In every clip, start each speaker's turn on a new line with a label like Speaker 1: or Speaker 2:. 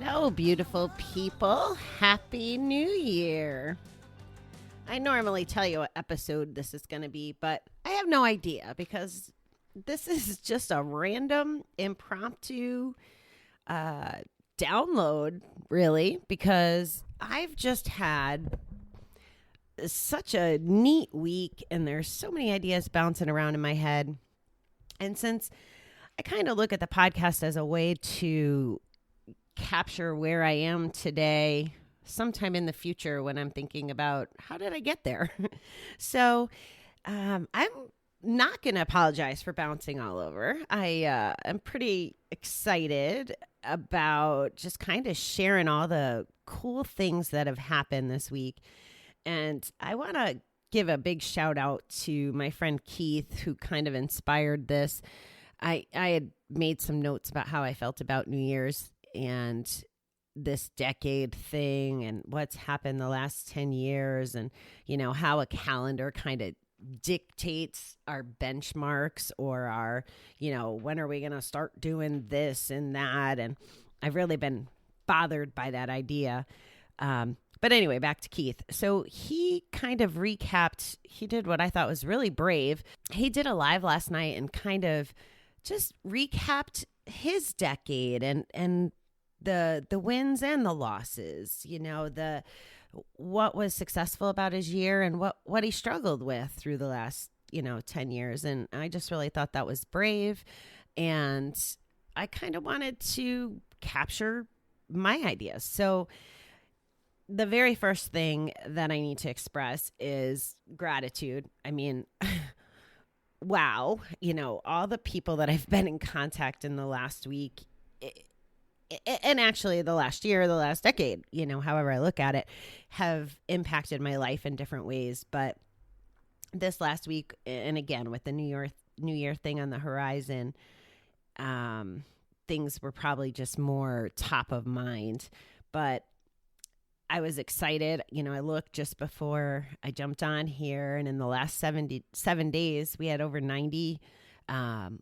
Speaker 1: Hello, beautiful people. Happy New Year. I normally tell you what episode this is going to be, but I have no idea because this is just a random, impromptu download, really, because I've just had such a neat week and there's so many ideas bouncing around in my head. And since I kind of look at the podcast as a way to capture where I am today, sometime in the future when I'm thinking about how did I get there? So I'm not going to apologize for bouncing all over. I am pretty excited about just kind of sharing all the cool things that have happened this week. And I want to give a big shout out to my friend Keith, who kind of inspired this. I had made some notes about how I felt about New Year's and this decade thing and what's happened the last 10 years and, you know, how a calendar kind of dictates our benchmarks or our, you know, when are we going to start doing this and that? And I've really been bothered by that idea. But anyway, back to Keith. So he kind of recapped, he did what I thought was really brave. He did a live last night and kind of just recapped his decade and the wins and the losses, you know, what was successful about his year and what he struggled with through the last, 10 years. And I just really thought that was brave. And I kind of wanted to capture my ideas. So the very first thing that I need to express is gratitude. I mean, wow, all the people that I've been in contact in the last week, and actually the last year, the last decade, however I look at it, have impacted my life in different ways. But this last week, and again, with the New Year thing on the horizon, things were probably just more top of mind. But I was excited. I looked just before I jumped on here, and in the last 7 days, we had over 90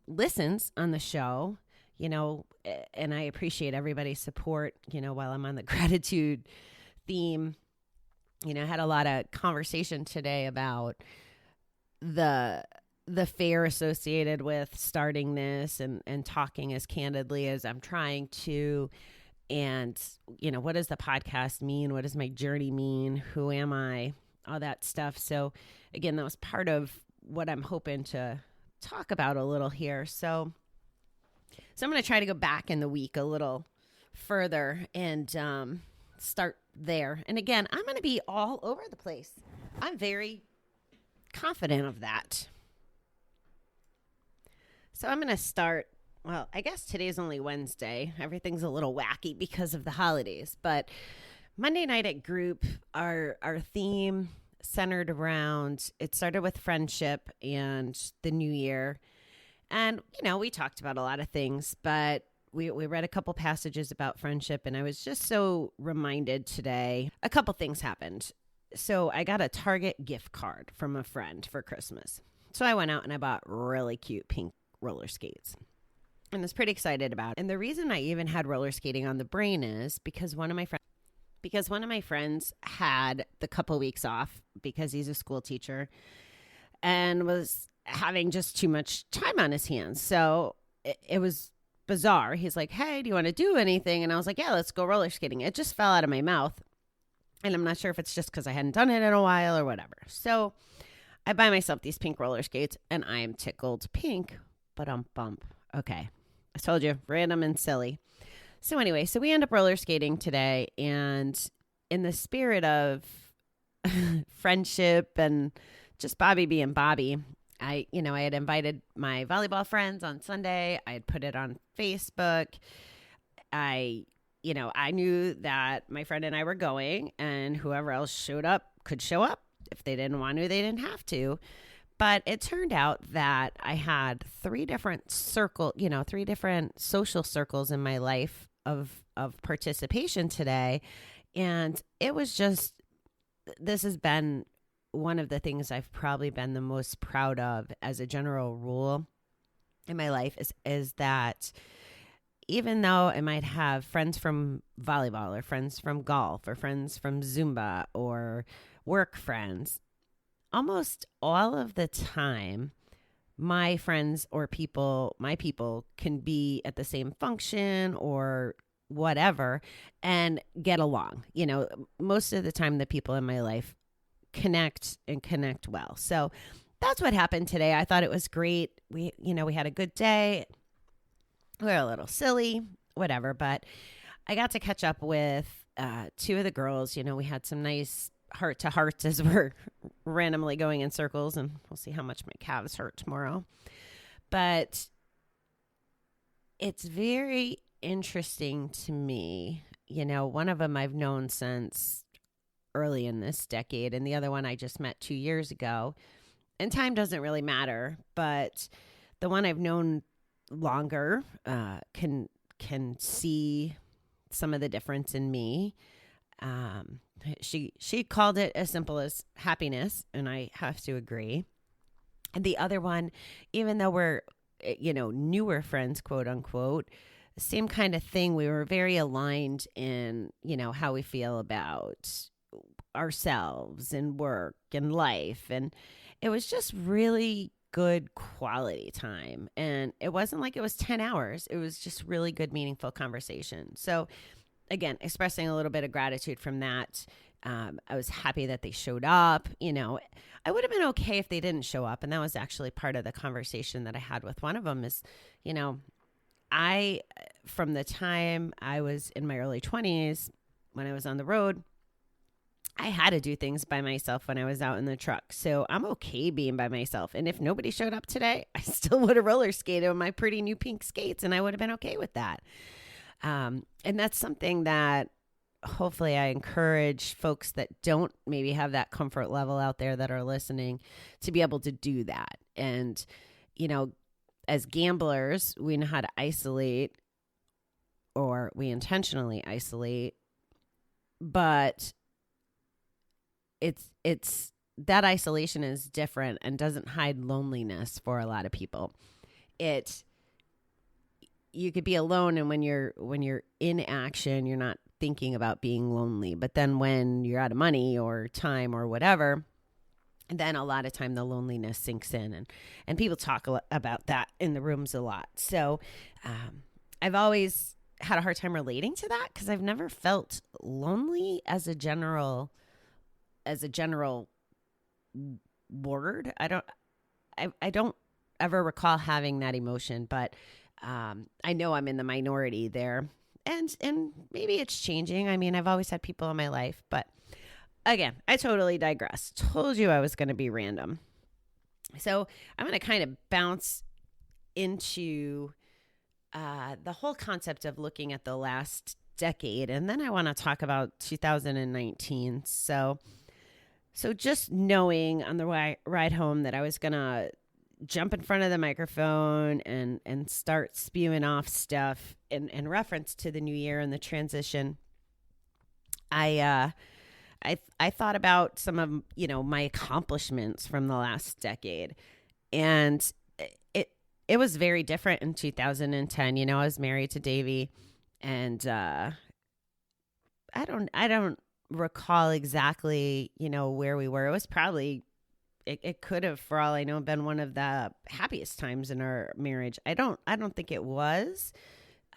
Speaker 1: listens on the show. And I appreciate everybody's support, while I'm on the gratitude theme. I had a lot of conversation today about the fear associated with starting this and talking as candidly as I'm trying to. And, what does the podcast mean? What does my journey mean? Who am I? All that stuff. So again, that was part of what I'm hoping to talk about a little here. So I'm going to try to go back in the week a little further and start there. And again, I'm going to be all over the place. I'm very confident of that. So I'm going to start. Well, I guess today's only Wednesday. Everything's a little wacky because of the holidays. But Monday night at group, our theme centered around, it started with friendship and the new year. And, we talked about a lot of things, but we read a couple passages about friendship, and I was just so reminded today. A couple things happened. So I got a Target gift card from a friend for Christmas. So I went out and I bought really cute pink roller skates. And I was pretty excited about it. And the reason I even had roller skating on the brain is because one of my friends had the couple weeks off because he's a school teacher and was having just too much time on his hands. So it was bizarre. He's like, hey, do you want to do anything? And I was like, yeah, let's go roller skating. It just fell out of my mouth. And I'm not sure if it's just because I hadn't done it in a while or whatever. So I buy myself these pink roller skates and I am tickled pink, but bump. Okay. I told you, random and silly. So anyway, so we end up roller skating today, and in the spirit of friendship and just Bobbie being Bobbie, I had invited my volleyball friends on Sunday. I had put it on Facebook. I knew that my friend and I were going, and whoever else showed up could show up. If they didn't want to, they didn't have to. But it turned out that I had three different social circles in my life of participation today. And it was just, this has been one of the things I've probably been the most proud of as a general rule in my life is that, even though I might have friends from volleyball or friends from golf or friends from Zumba or work friends, almost all of the time, my friends or my people can be at the same function or whatever and get along. Most of the time, the people in my life connect well. So that's what happened today. I thought it was great. We had a good day. We were a little silly, whatever, but I got to catch up with two of the girls. We had some nice heart to hearts as we're randomly going in circles, and we'll see how much my calves hurt tomorrow. But it's very interesting to me. One of them I've known since early in this decade, and the other one I just met 2 years ago. And time doesn't really matter, but the one I've known longer can see some of the difference in me. She called it as simple as happiness, and I have to agree. And the other one, even though we're newer friends, quote unquote, same kind of thing. We were very aligned in how we feel about ourselves and work and life, and it was just really good quality time. And it wasn't like it was 10 hours. It was just really good, meaningful conversation. So again, expressing a little bit of gratitude from that. I was happy that they showed up. I would have been okay if they didn't show up. And that was actually part of the conversation that I had with one of them is, from the time I was in my early 20s, when I was on the road, I had to do things by myself when I was out in the truck. So I'm okay being by myself. And if nobody showed up today, I still would have roller skated with my pretty new pink skates, and I would have been okay with that. And that's something that hopefully I encourage folks that don't maybe have that comfort level out there that are listening to be able to do that. And, as gamblers, we know how to isolate, or we intentionally isolate, but it's that isolation is different and doesn't hide loneliness for a lot of people. You could be alone, and when you're in action, you're not thinking about being lonely. But then when you're out of money or time or whatever, then a lot of time the loneliness sinks in, and people talk about that in the rooms a lot. So I've always had a hard time relating to that because I've never felt lonely as a general word. I don't ever recall having that emotion, but I know I'm in the minority there, and maybe it's changing. I mean, I've always had people in my life, but again, I totally digress. Told you I was going to be random. So I'm going to kind of bounce into the whole concept of looking at the last decade, and then I want to talk about 2019. So just knowing on the ride home that I was going to jump in front of the microphone and start spewing off stuff in reference to the new year and the transition, I thought about some of, my accomplishments from the last decade, and it was very different in 2010. I was married to Davey, and I don't recall exactly, where we were. It was probably, it could have, for all I know, been one of the happiest times in our marriage. I don't think it was.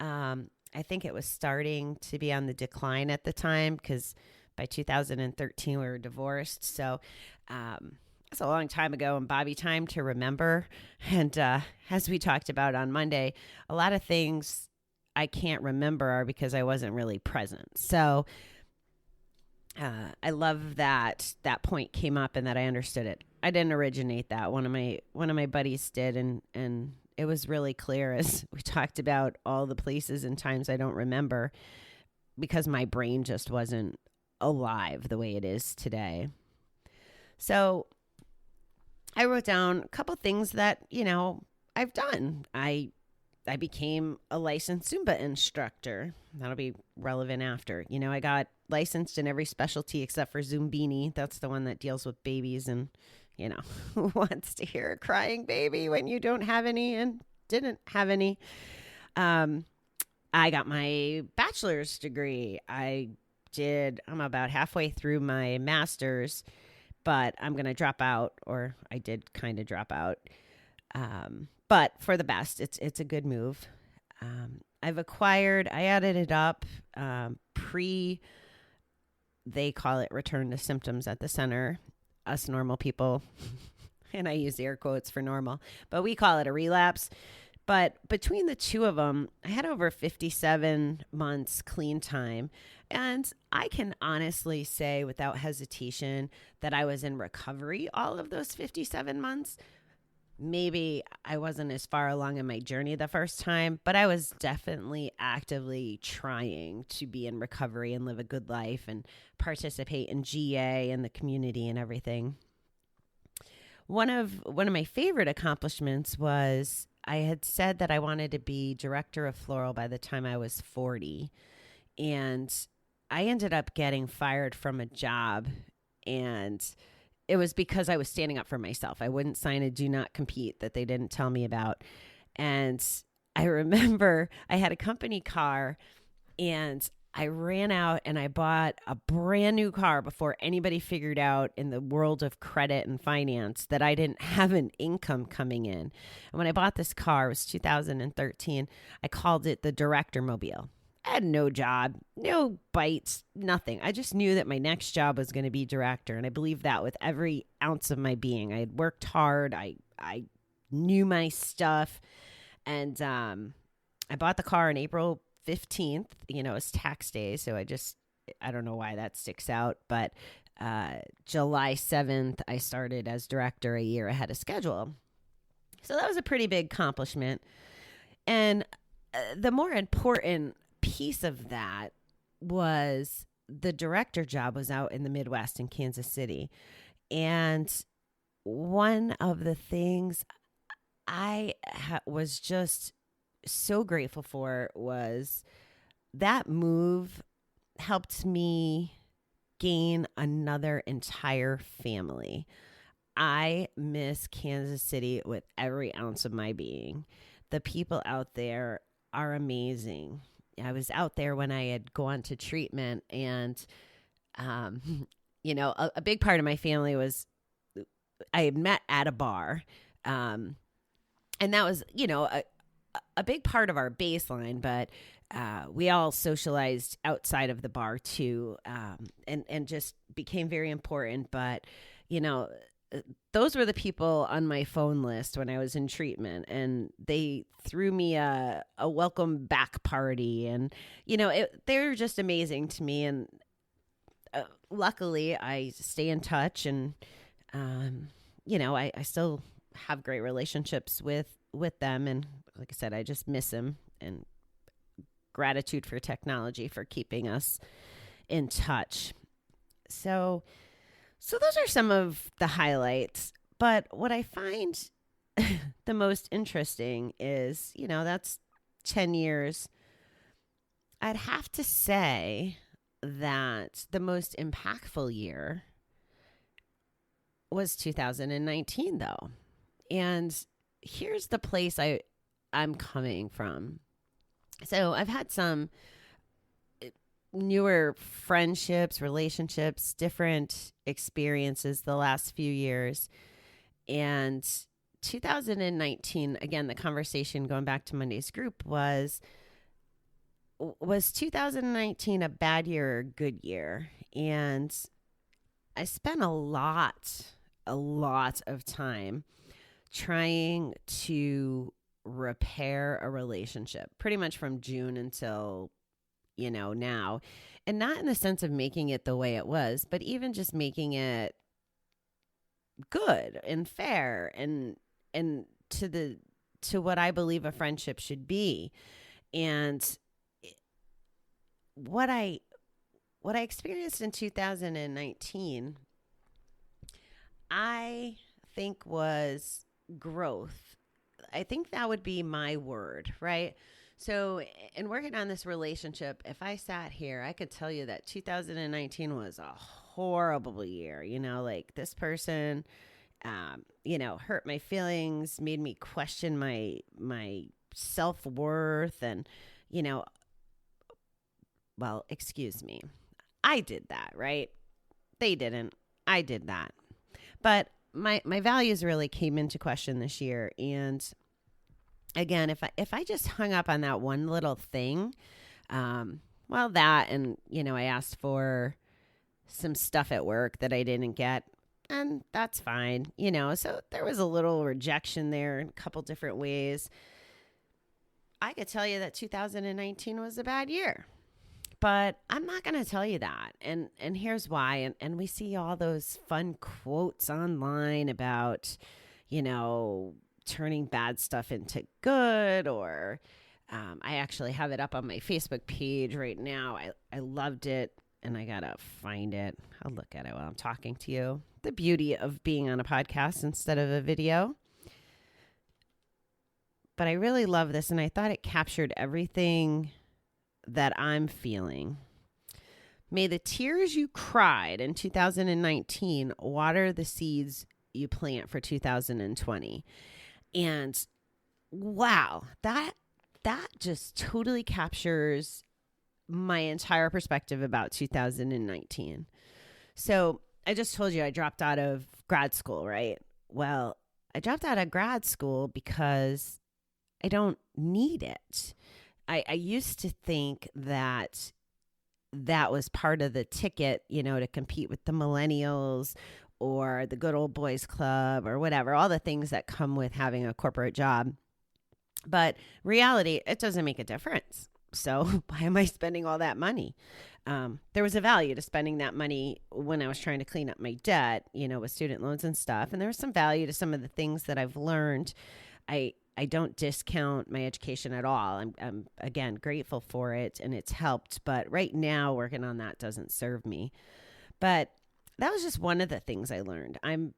Speaker 1: I think it was starting to be on the decline at the time, because by 2013 we were divorced. So that's a long time ago, and Bobbie, time to remember. And as we talked about on Monday, a lot of things I can't remember are because I wasn't really present. So I love that point came up and that I understood it. I didn't originate that. One of my buddies did, and it was really clear as we talked about all the places and times I don't remember because my brain just wasn't alive the way it is today. So I wrote down a couple things that, I've done. I became a licensed Zumba instructor. That'll be relevant after. I got licensed in every specialty except for Zumbini. That's the one that deals with babies, and who wants to hear a crying baby when you don't have any and didn't have any. I got my bachelor's degree. I'm about halfway through my master's, but I'm going to drop out, or I did kind of drop out. But for the best, it's a good move. I added it up, they call it return to symptoms at the center. Us normal people, and I use air quotes for normal, but we call it a relapse. But between the two of them, I had over 57 months clean time. And I can honestly say without hesitation that I was in recovery all of those 57 months. Maybe I wasn't as far along in my journey the first time, but I was definitely actively trying to be in recovery and live a good life and participate in GA and the community and everything. One of my favorite accomplishments was I had said that I wanted to be director of floral by the time I was 40. And I ended up getting fired from a job, and it was because I was standing up for myself. I wouldn't sign a do not compete that they didn't tell me about. And I remember I had a company car, and I ran out and I bought a brand new car before anybody figured out in the world of credit and finance that I didn't have an income coming in. And when I bought this car, it was 2013, I called it the Director Mobile. I had no job, no bites, nothing. I just knew that my next job was going to be director. And I believed that with every ounce of my being. I had worked hard. I knew my stuff. And I bought the car on April 15th. It's tax day. So I don't know why that sticks out. But July 7th, I started as director a year ahead of schedule. So that was a pretty big accomplishment. And the more important piece of that was the director job was out in the Midwest in Kansas City. And one of the things I was just so grateful for was that move helped me gain another entire family. I miss Kansas City with every ounce of my being. The people out there are amazing. I was out there when I had gone to treatment, and, a big part of my family was I had met at a bar. And that was, a big part of our baseline, but we all socialized outside of the bar too, and just became very important. But, those were the people on my phone list when I was in treatment, and they threw me a welcome back party, and they were just amazing to me. And luckily, I stay in touch, and I still have great relationships with them. And like I said, I just miss them, and gratitude for technology for keeping us in touch. So those are some of the highlights. But what I find the most interesting is, that's 10 years. I'd have to say that the most impactful year was 2019, though. And here's the place I'm coming from. So I've had some newer friendships, relationships, different experiences the last few years. And 2019, again, the conversation going back to Monday's group was 2019 a bad year or a good year? And I spent a lot of time trying to repair a relationship, pretty much from June until now. And not in the sense of making it the way it was, but even just making it good and fair and to what I believe a friendship should be. And what I experienced in 2019, I think was growth. I think that would be my word, right? So in working on this relationship, if I sat here, I could tell you that 2019 was a horrible year. Like this person, hurt my feelings, made me question my self-worth, and, well, excuse me. I did that, right? They didn't. I did that. But my values really came into question this year. And again, if I just hung up on that one little thing, well, that, and, I asked for some stuff at work that I didn't get, and that's fine, so there was a little rejection there in a couple different ways. I could tell you that 2019 was a bad year, but I'm not going to tell you that. And here's why. And we see all those fun quotes online about, turning bad stuff into good, or I actually have it up on my Facebook page right now. I loved it, and I got to find it. I'll look at it while I'm talking to you. The beauty of being on a podcast instead of a video. But I really love this, and I thought it captured everything that I'm feeling. May the tears you cried in 2019 water the seeds you plant for 2020. And wow, that just totally captures my entire perspective about 2019. So I just told you I dropped out of grad school, right? Well, I dropped out of grad school because I don't need it. I used to think that was part of the ticket, to compete with the millennials or the good old boys club or whatever, all the things that come with having a corporate job. But reality, it doesn't make a difference. So why am I spending all that money? There was a value to spending that money when I was trying to clean up my debt, with student loans and stuff. And there was some value to some of the things that I've learned. I don't discount my education at all. I'm again grateful for it, and it's helped. But right now, working on that doesn't serve me. But that was just one of the things I learned. I'm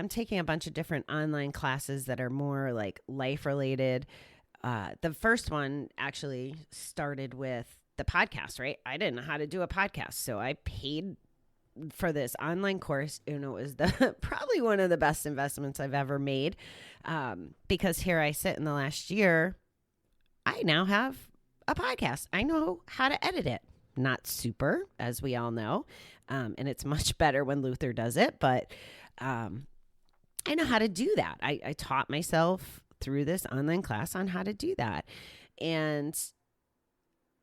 Speaker 1: taking a bunch of different online classes that are more like life related. The first one actually started with the podcast, right? I didn't know how to do a podcast, so I paid for this online course. It was probably one of the best investments I've ever made, because here I sit in the last year, I now have a podcast. I know how to edit it. Not super, as we all know, and it's much better when Luther does it, but I know how to do that. I taught myself through this online class on how to do that, and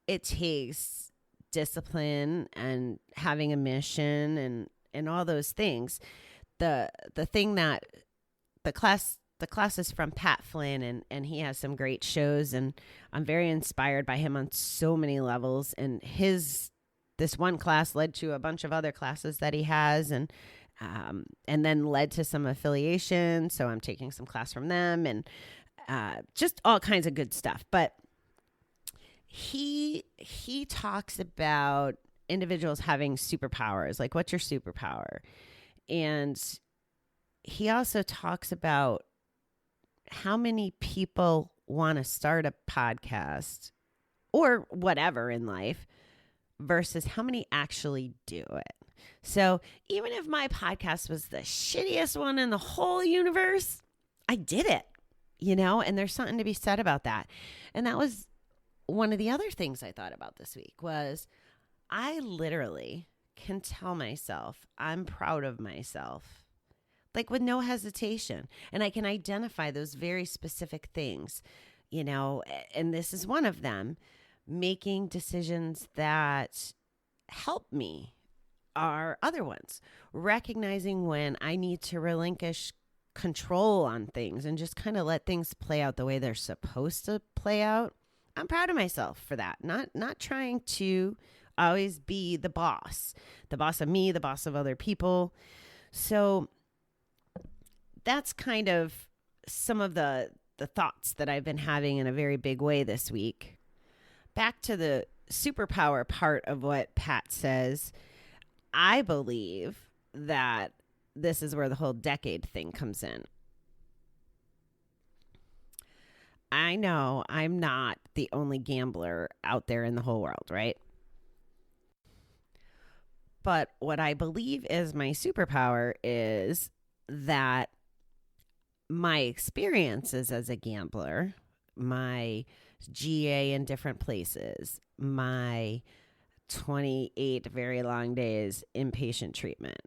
Speaker 1: it takes discipline and having a mission and all those things. The thing that the class is from Pat Flynn, and he has some great shows, and I'm very inspired by him on so many levels. And this one class led to a bunch of other classes that he has, and then led to some affiliation. So I'm taking some class from them, and just all kinds of good stuff. But he talks about individuals having superpowers, like what's your superpower? And he also talks about how many people want to start a podcast or whatever in life versus how many actually do it. So even if my podcast was the shittiest one in the whole universe, I did it, and there's something to be said about that. And that was one of the other things I thought about this week was I literally can tell myself I'm proud of myself, like with no hesitation. And I can identify those very specific things, and this is one of them, making decisions that help me are other ones, recognizing when I need to relinquish control on things and just kind of let things play out the way they're supposed to play out. I'm proud of myself for that. Not trying to always be the boss of me, the boss of other people. So that's kind of some of the thoughts that I've been having in a very big way this week. Back to the superpower part of what Pat says, I believe that this is where the whole decade thing comes in. I know I'm not the only gambler out there in the whole world, right? But what I believe is my superpower is that my experiences as a gambler, my GA in different places, my 28 very long days inpatient treatment,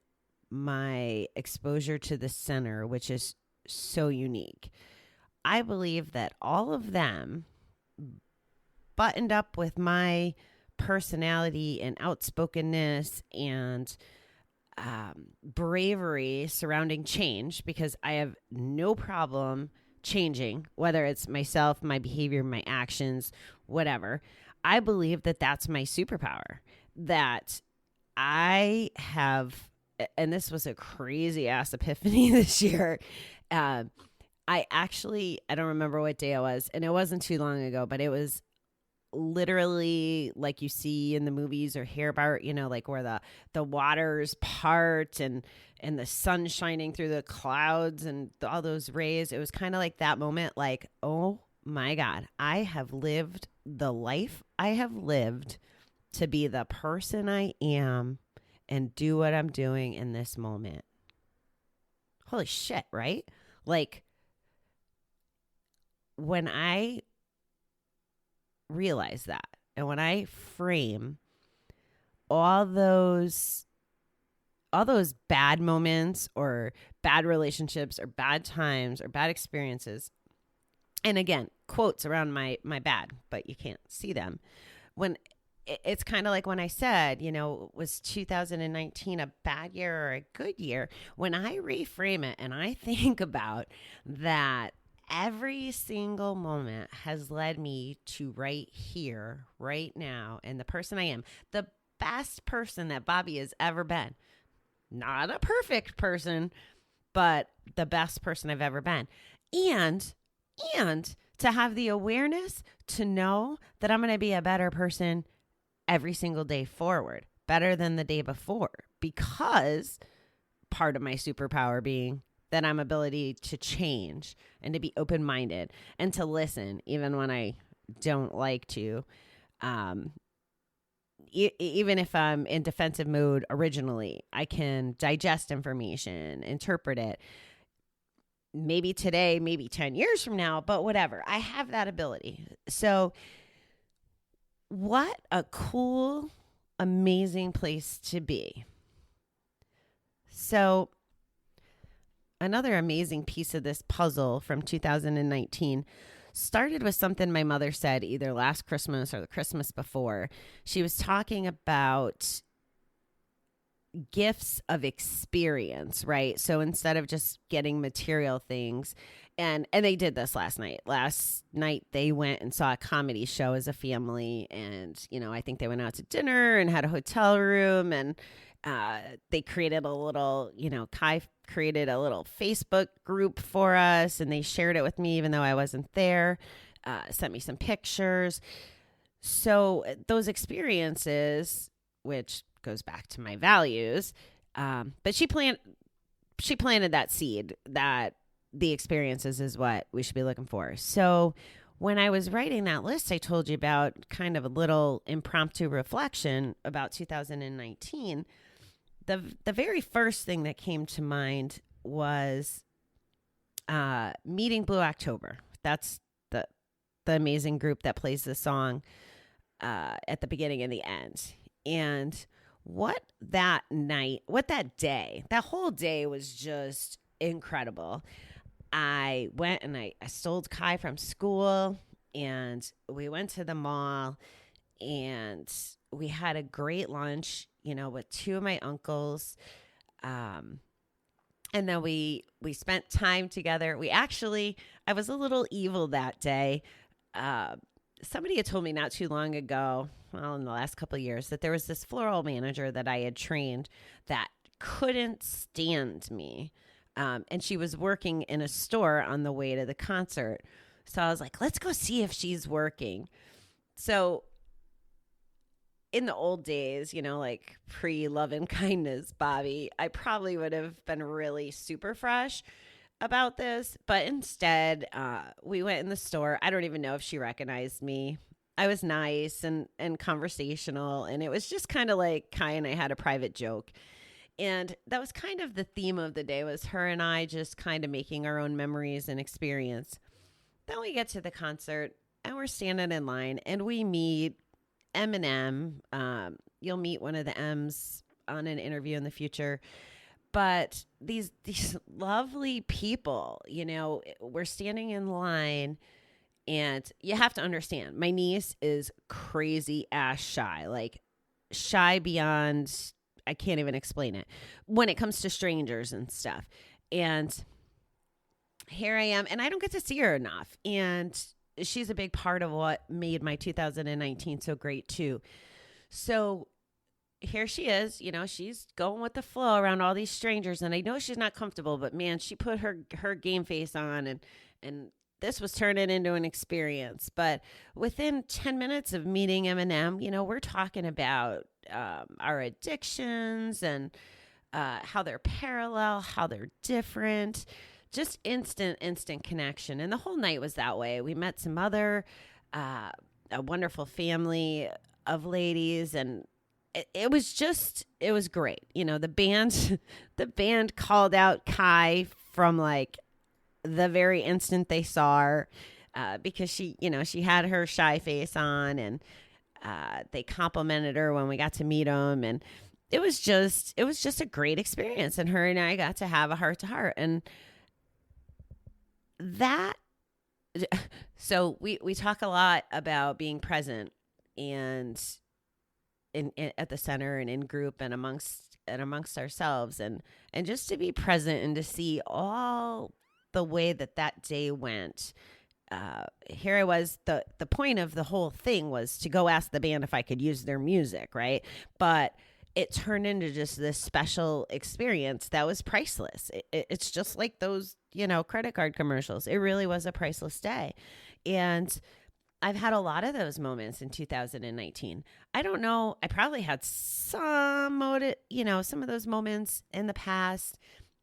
Speaker 1: my exposure to the center, which is so unique. I believe that all of them buttoned up with my personality and outspokenness and bravery surrounding change, because I have no problem changing, whether it's myself, my behavior, my actions, whatever. I believe that that's my superpower, that I have, and this was a crazy ass epiphany this year. I don't remember what day it was, and it wasn't too long ago, but it was literally like you see in the movies or Hair Bar, like where the waters part and the sun shining through the clouds and all those rays. It was kind of like that moment, like, oh my God, I have lived the life I have lived to be the person I am and do what I'm doing in this moment. Holy shit, right? Like, when I realize that, and when I frame all those bad moments or bad relationships or bad times or bad experiences, and again, quotes around my bad, but you can't see them, when it's kind of like when I said, was 2019 a bad year or a good year? When I reframe it and I think about that, every single moment has led me to right here, right now, and the person I am, the best person that Bobbie has ever been. Not a perfect person, but the best person I've ever been. And to have the awareness to know that I'm going to be a better person every single day forward, better than the day before, because part of my superpower being that I'm ability to change and to be open-minded and to listen even when I don't like to. Even if I'm in defensive mode originally, I can digest information, interpret it. Maybe today, maybe 10 years from now, but whatever. I have that ability. So what a cool, amazing place to be. So another amazing piece of this puzzle from 2019 started with something my mother said either last Christmas or the Christmas before. She was talking about gifts of experience, right? So instead of just getting material things, and they did this last night. Last night they went and saw a comedy show as a family, and I think they went out to dinner and had a hotel room, and they created a little, Kai created a little Facebook group for us, and they shared it with me even though I wasn't there, sent me some pictures. So those experiences, which goes back to my values, but she planted that seed that the experiences is what we should be looking for. So when I was writing that list I told you about, kind of a little impromptu reflection about 2019, the very first thing that came to mind was meeting Blue October. That's the amazing group that plays the song at the beginning and the end. And what that whole day was just incredible. I went and I stole Kai from school, and we went to the mall, and we had a great lunch, with two of my uncles. And then we spent time together. I was a little evil that day. Somebody had told me not too long ago, well, in the last couple of years, that there was this floral manager that I had trained that couldn't stand me. And she was working in a store on the way to the concert. So I was like, let's go see if she's working. So in the old days, like pre-love and kindness, Bobbie, I probably would have been really super fresh about this. But instead, we went in the store. I don't even know if she recognized me. I was nice and conversational. And it was just kind of like Kai and I had a private joke. And that was kind of the theme of the day, was her and I just kind of making our own memories and experience. Then we get to the concert and we're standing in line and we meet Eminem, you'll meet one of the M's on an interview in the future. But these lovely people, we're standing in line, and you have to understand, my niece is crazy ass shy, like shy beyond, I can't even explain it when it comes to strangers and stuff. And here I am, and I don't get to see her enough. And she's a big part of what made my 2019 so great too. So here she is, she's going with the flow around all these strangers, and I know she's not comfortable, but man, she put her game face on, and this was turning into an experience. But within 10 minutes of meeting Eminem, we're talking about our addictions and how they're parallel, how they're different, just instant connection. And the whole night was that way. We met some other, a wonderful family of ladies, and it was great. The band called out Kai from like the very instant they saw her, because she had her shy face on, and they complimented her when we got to meet them. And it was just a great experience. And her and I got to have a heart to heart. And that, so we talk a lot about being present, and in at the center and in group and amongst ourselves, and just to be present and to see all the way that day went. Here I was, the point of the whole thing was to go ask the band if I could use their music, right? But it turned into just this special experience that was priceless. It's just like those, credit card commercials. It really was a priceless day. And I've had a lot of those moments in 2019. I don't know. I probably had some of those moments in the past.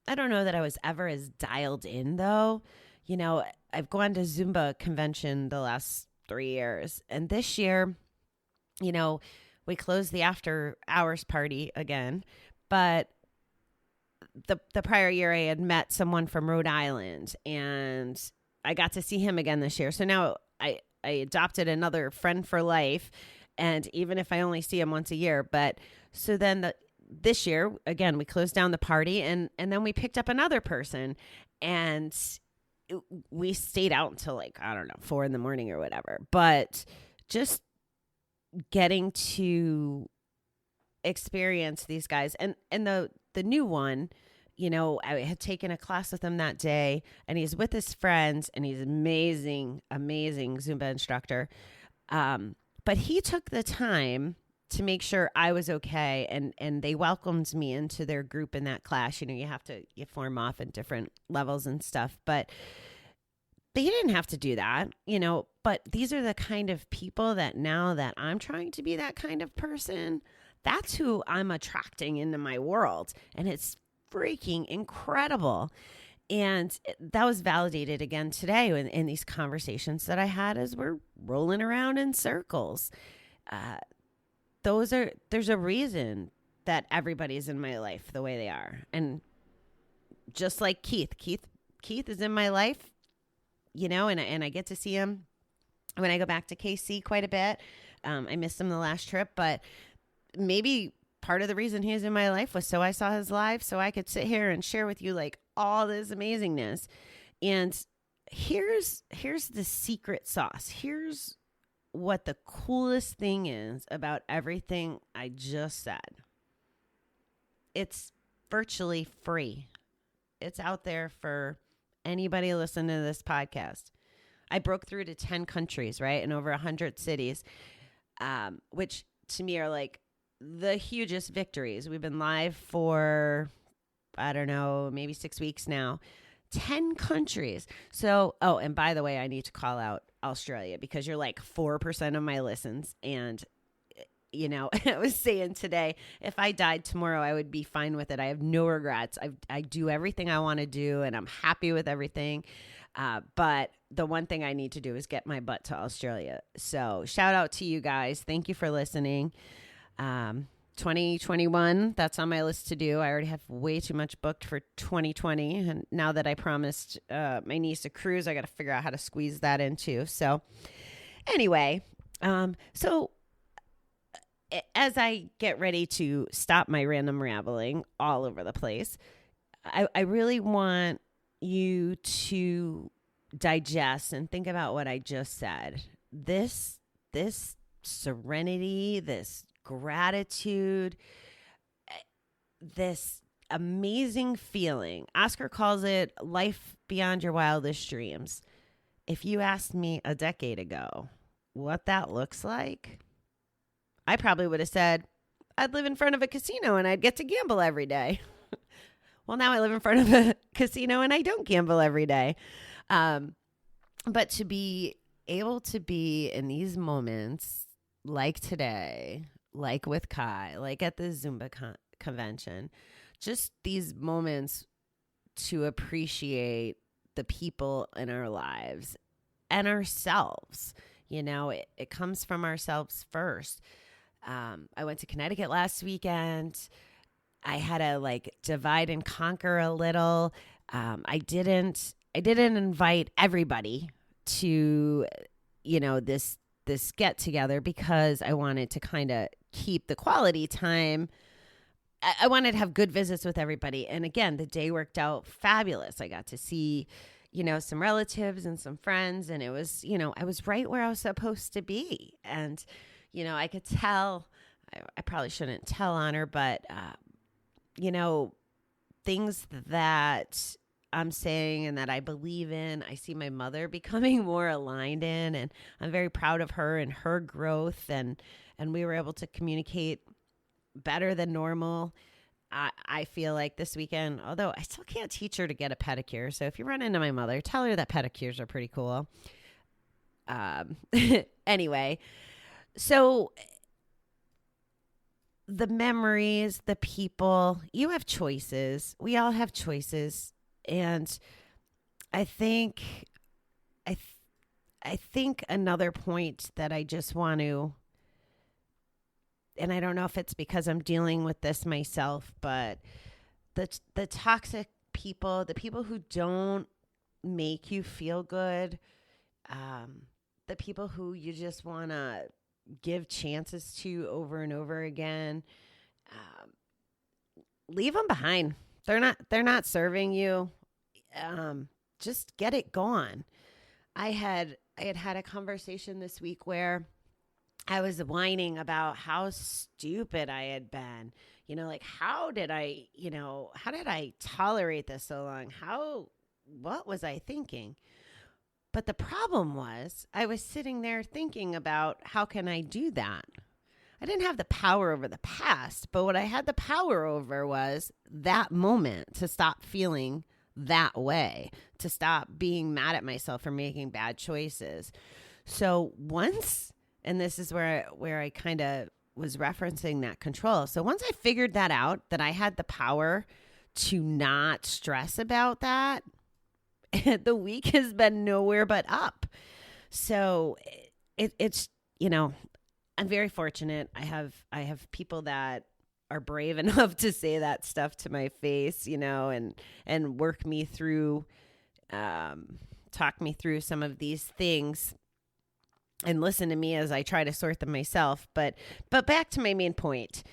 Speaker 1: I don't know that I was ever as dialed in, though. I've gone to Zumba convention the last 3 years. And this year, we closed the after hours party again. But the prior year, I had met someone from Rhode Island, and I got to see him again this year. So now I adopted another friend for life, and even if I only see him once a year. But so then this year, again, we closed down the party, and then we picked up another person, and we stayed out until 4 a.m. or whatever. But just getting to experience these guys, and the new one, I had taken a class with him that day, and he's with his friends, and he's amazing Zumba instructor. But he took the time to make sure I was okay, and they welcomed me into their group in that class. You form off at different levels and stuff, but they didn't have to do that, but these are the kind of people that now that I'm trying to be that kind of person, that's who I'm attracting into my world. And it's freaking incredible. And that was validated again today in these conversations that I had as we're rolling around in circles. There's a reason that everybody's in my life the way they are. And just like Keith is in my life, and I get to see him when I go back to KC quite a bit. I missed him the last trip, but maybe part of the reason he was in my life was so I saw his live, so I could sit here and share with you all this amazingness. And here's the secret sauce. Here's what the coolest thing is about everything I just said. It's virtually free. It's out there for anybody listening to this podcast. I broke through to 10 countries, right? And over 100 cities, which to me are the hugest victories. We've been live for, I don't know, maybe 6 weeks now. 10 countries. So, and by the way, I need to call out Australia because you're 4% of my listens. And, I was saying today, if I died tomorrow, I would be fine with it. I have no regrets. I do everything I want to do, and I'm happy with everything. But the one thing I need to do is get my butt to Australia. So shout out to you guys. Thank you for listening. 2021, that's on my list to do. I already have way too much booked for 2020. And now that I promised my niece a cruise, I got to figure out how to squeeze that in too. So anyway, so as I get ready to stop my random rambling all over the place, I really want you to digest and think about what I just said. This serenity, this gratitude, this amazing feeling. Oscar calls it life beyond your wildest dreams. If you asked me a decade ago what that looks like, I probably would have said I'd live in front of a casino and I'd get to gamble every day. Well, now I live in front of a casino and I don't gamble every day. But to be able to be in these moments like today, like with Kai, like at the Zumba convention, just these moments to appreciate the people in our lives and ourselves. You know, it comes from ourselves first. I went to Connecticut last weekend. I had to divide and conquer a little. I didn't invite everybody to, this get together because I wanted to kind of keep the quality time. I wanted to have good visits with everybody. And again, the day worked out fabulous. I got to see, some relatives and some friends, and it was, I was right where I was supposed to be. And, I could tell, I probably shouldn't tell on her, but, things that I'm saying and that I believe in, I see my mother becoming more aligned in, and I'm very proud of her and her growth. And we were able to communicate better than normal. I feel like this weekend, although I still can't teach her to get a pedicure. So if you run into my mother, tell her that pedicures are pretty cool. Anyway, so the memories, the people, you have choices. We all have choices. And I think another point that I just want to, and I don't know if it's because I'm dealing with this myself, but the toxic people, the people who don't make you feel good, the people who you just want to give chances to over and over again, leave them behind. They're not serving you. Just get it gone. I had a conversation this week where I was whining about how stupid I had been. How did I tolerate this so long? What was I thinking? But the problem was I was sitting there thinking about how can I do that? I didn't have the power over the past, but what I had the power over was that moment to stop feeling that way, to stop being mad at myself for making bad choices. So once, and this is where I kind of was referencing that control. So once I figured that out, that I had the power to not stress about that, the week has been nowhere but up. So it's, I'm very fortunate. I have people that are brave enough to say that stuff to my face, and work me through, talk me through some of these things and listen to me as I try to sort them myself. But back to my main point,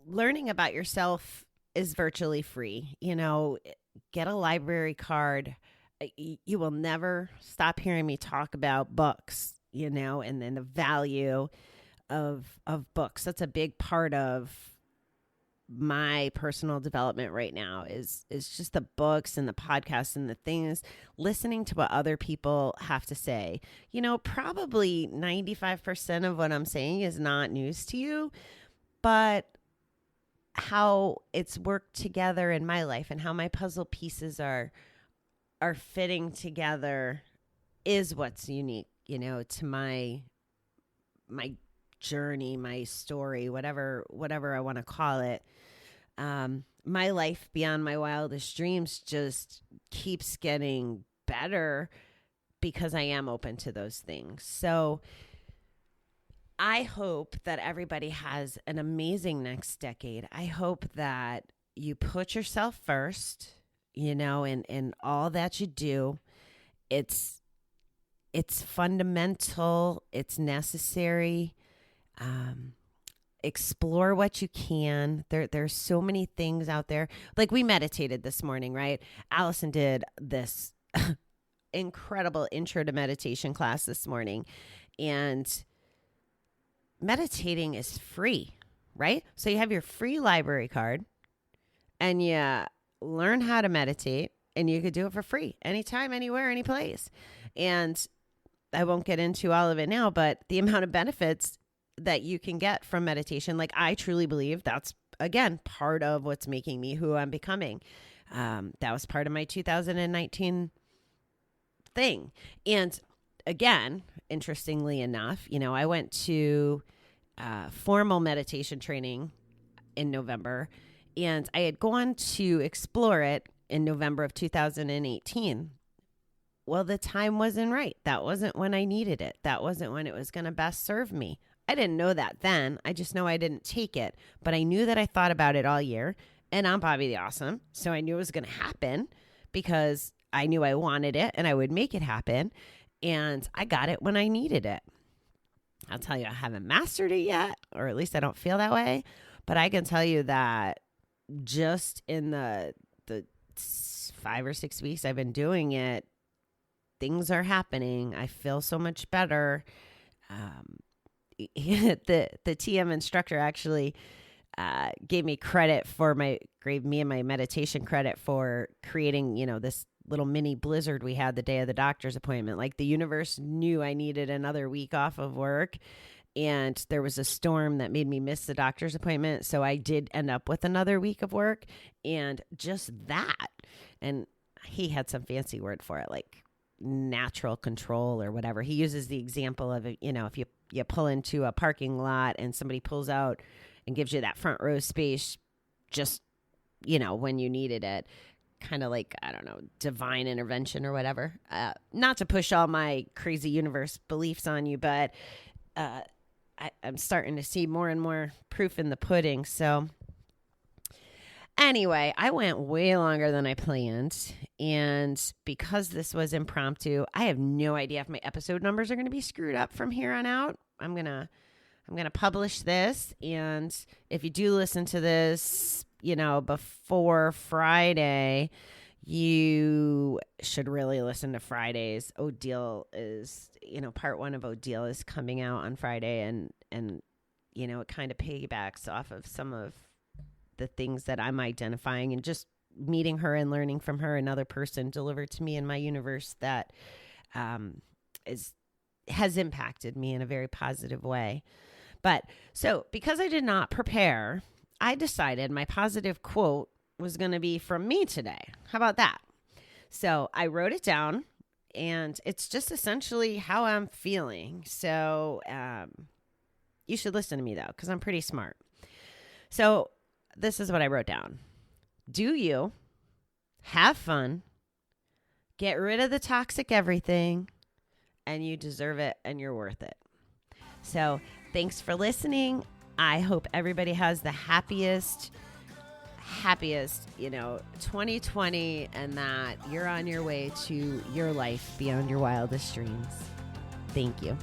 Speaker 1: learning about yourself is virtually free. Get a library card. You will never stop hearing me talk about books, and then the value of books. That's a big part of my personal development right now is just the books and the podcasts and the things, listening to what other people have to say. Probably 95% of what I'm saying is not news to you, but how it's worked together in my life and how my puzzle pieces are fitting together is what's unique, to my journey, my story, whatever I want to call it. My life beyond my wildest dreams just keeps getting better because I am open to those things. So I hope that everybody has an amazing next decade. I hope that you put yourself first, in all that you do. It's fundamental. It's necessary. Explore what you can. There's so many things out there. Like we meditated this morning, right? Allison did this incredible intro to meditation class this morning. And meditating is free, right? So you have your free library card and you learn how to meditate, and you could do it for free anytime, anywhere, any place. And I won't get into all of it now, but the amount of benefits that you can get from meditation, like I truly believe that's, again, part of what's making me who I'm becoming. That was part of my 2019 thing. And again, interestingly enough, I went to formal meditation training in November, and I had gone to explore it in November of 2018. Well, the time wasn't right. That wasn't when I needed it. That wasn't when it was going to best serve me. I didn't know that then. I just know I didn't take it. But I knew that I thought about it all year. And I'm Bobbie the Awesome. So I knew it was going to happen because I knew I wanted it and I would make it happen. And I got it when I needed it. I'll tell you, I haven't mastered it yet, or at least I don't feel that way. But I can tell you that just in the 5 or 6 weeks I've been doing it, things are happening. I feel so much better. The TM instructor actually gave me me and my meditation credit for creating, this little mini blizzard we had the day of the doctor's appointment. Like the universe knew I needed another week off of work, and there was a storm that made me miss the doctor's appointment. So I did end up with another week of work, and just that. And he had some fancy word for it, like natural control or whatever. He uses the example of, if you pull into a parking lot and somebody pulls out and gives you that front row space just, when you needed it, kind of like, I don't know, divine intervention or whatever. Not to push all my crazy universe beliefs on you, but I'm starting to see more and more proof in the pudding. So anyway, I went way longer than I planned. And because this was impromptu, I have no idea if my episode numbers are going to be screwed up from here on out. I'm going to publish this. And if you do listen to this, before Friday, you should really listen to Fridays. Odeal is, part 1 of Odeal is coming out on Friday. And it kind of piggybacks off of some of the things that I'm identifying, and just meeting her and learning from her, another person delivered to me in my universe that has impacted me in a very positive way. But so because I did not prepare, I decided my positive quote was going to be from me today. How about that? So I wrote it down, and it's just essentially how I'm feeling. So you should listen to me, though, because I'm pretty smart. So this is what I wrote down. Do you have fun, get rid of the toxic everything, and you deserve it and you're worth it. So thanks for listening. I hope everybody has the happiest, 2020, and that you're on your way to your life beyond your wildest dreams. Thank you.